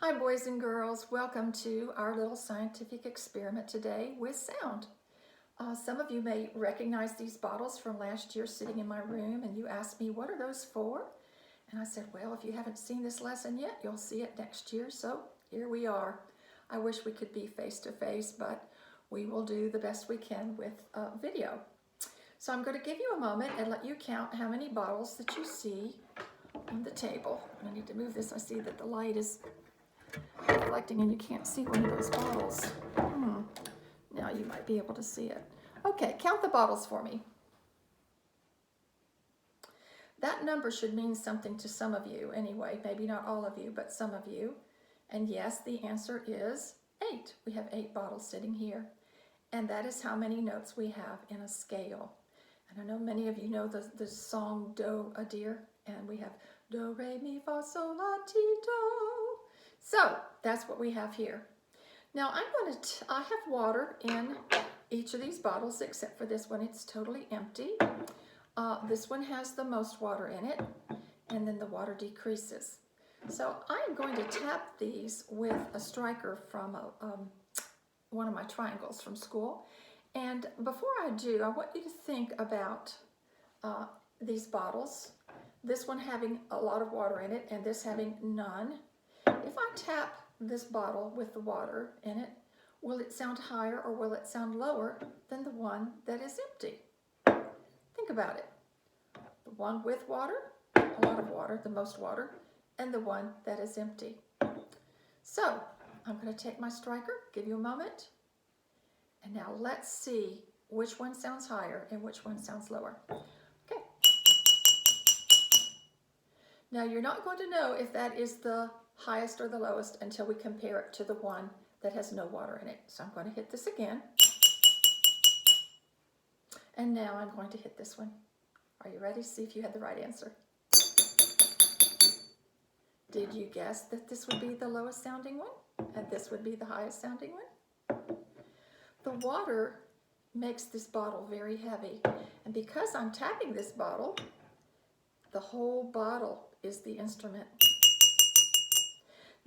Hi boys and girls, welcome to our little scientific experiment today with sound. Some of you may recognize these bottles from last year sitting in my room, and you asked me, what are those for? And I said, well, if you haven't seen this lesson yet, you'll see it next year, so here we are. I wish we could be face to face, but we will do the best we can with video. So I'm going to give you a moment and let you count how many bottles that you see on the table. I need to move this. I see that the light is reflecting and you can't see one of those bottles. Now you might be able to see it. Okay, count the bottles for me. That number should mean something to some of you anyway, maybe not all of you, but some of you. And yes, the answer is 8. We have 8 bottles sitting here. And that is how many notes we have in a scale. And I know many of you know the song Do, a dear, and we have Do, Re, Mi, Fa, Sol, La, Ti, Do. So that's what we have here. Now I have water in each of these bottles except for this one. It's totally empty. This one has the most water in it, and then the water decreases. So I'm going to tap these with a striker from one of my triangles from school. And before I do, I want you to think about these bottles. This one having a lot of water in it and this having none. If I tap this bottle with the water in it, will it sound higher or will it sound lower than the one that is empty? Think about it. The one with water, a lot of water, the most water, and the one that is empty. So I'm going to take my striker, give you a moment, and now let's see which one sounds higher and which one sounds lower. Okay. Now you're not going to know if that is the highest or the lowest until we compare it to the one that has no water in it. So I'm going to hit this again. And now I'm going to hit this one. Are you ready? See if you had the right answer. Did you guess that this would be the lowest sounding one and this would be the highest sounding one? The water makes this bottle very heavy. And because I'm tapping this bottle, the whole bottle is the instrument.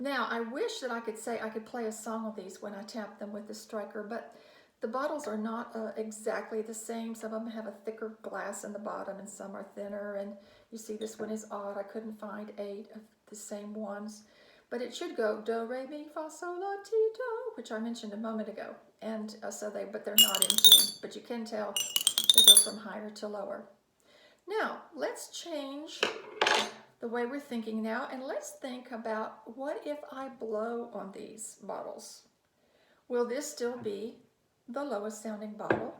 Now, I wish that I could say I could play a song of these when I tap them with the striker, but the bottles are not exactly the same. Some of them have a thicker glass in the bottom and some are thinner. And you see this one is odd. I couldn't find 8 of the same ones. But it should go Do, Re, Mi, Fa, Sol, La, Ti, Do, which I mentioned a moment ago. And but they're not in tune. But you can tell they go from higher to lower. Now, let's change the way we're thinking now, and let's think about what if I blow on these bottles? Will this still be the lowest sounding bottle,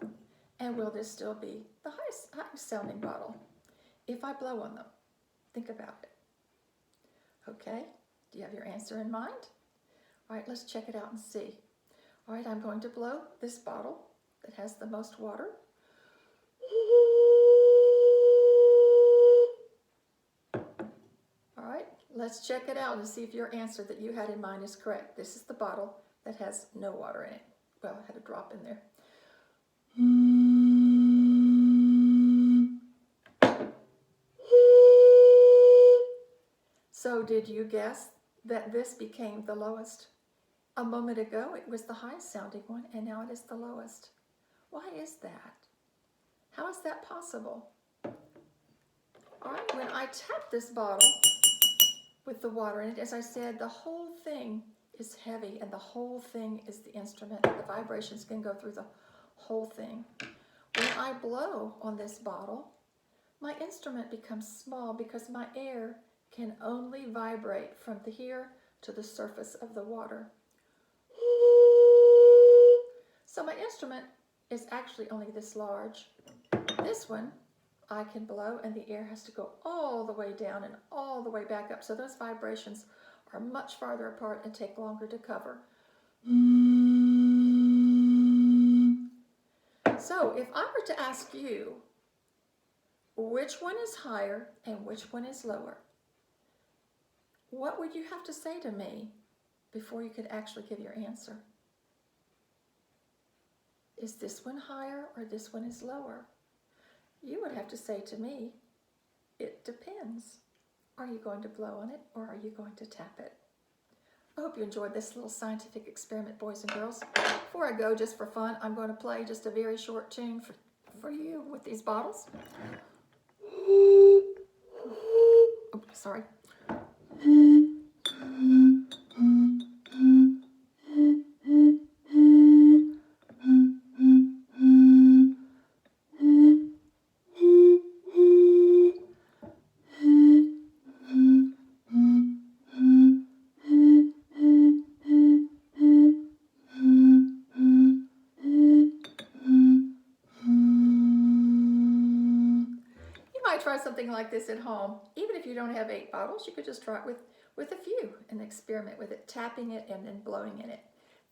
and will this still be the highest sounding bottle if I blow on them? Think about it. Okay, do you have your answer in mind? All right, let's check it out and see. All right, I'm going to blow this bottle that has the most water. Let's check it out and see if your answer that you had in mind is correct. This is the bottle that has no water in it. Well, I had a drop in there. So did you guess that this became the lowest? A moment ago, it was the highest sounding one, and now it is the lowest. Why is that? How is that possible? All right, when I tap this bottle with the water in it, as I said, the whole thing is heavy and the whole thing is the instrument. The vibrations can go through the whole thing. When I blow on this bottle, my instrument becomes small because my air can only vibrate from here to the surface of the water. So my instrument is actually only this large. This one I can blow and the air has to go all the way down and all the way back up. So those vibrations are much farther apart and take longer to cover. So if I were to ask you which one is higher and which one is lower, what would you have to say to me before you could actually give your answer? Is this one higher or this one is lower? You would have to say to me, it depends. Are you going to blow on it or are you going to tap it? I hope you enjoyed this little scientific experiment, boys and girls. Before I go, just for fun, I'm going to play just a very short tune for you with these bottles. Oh, sorry. Try something like this at home. Even if you don't have 8 bottles, you could just try it with a few and experiment with it, tapping it and then blowing in it.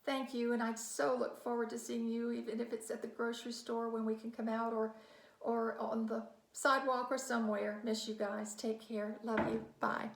Thank you, and I so look forward to seeing you, even if it's at the grocery store when we can come out, or on the sidewalk or somewhere. Miss you guys. Take care. Love you. Bye.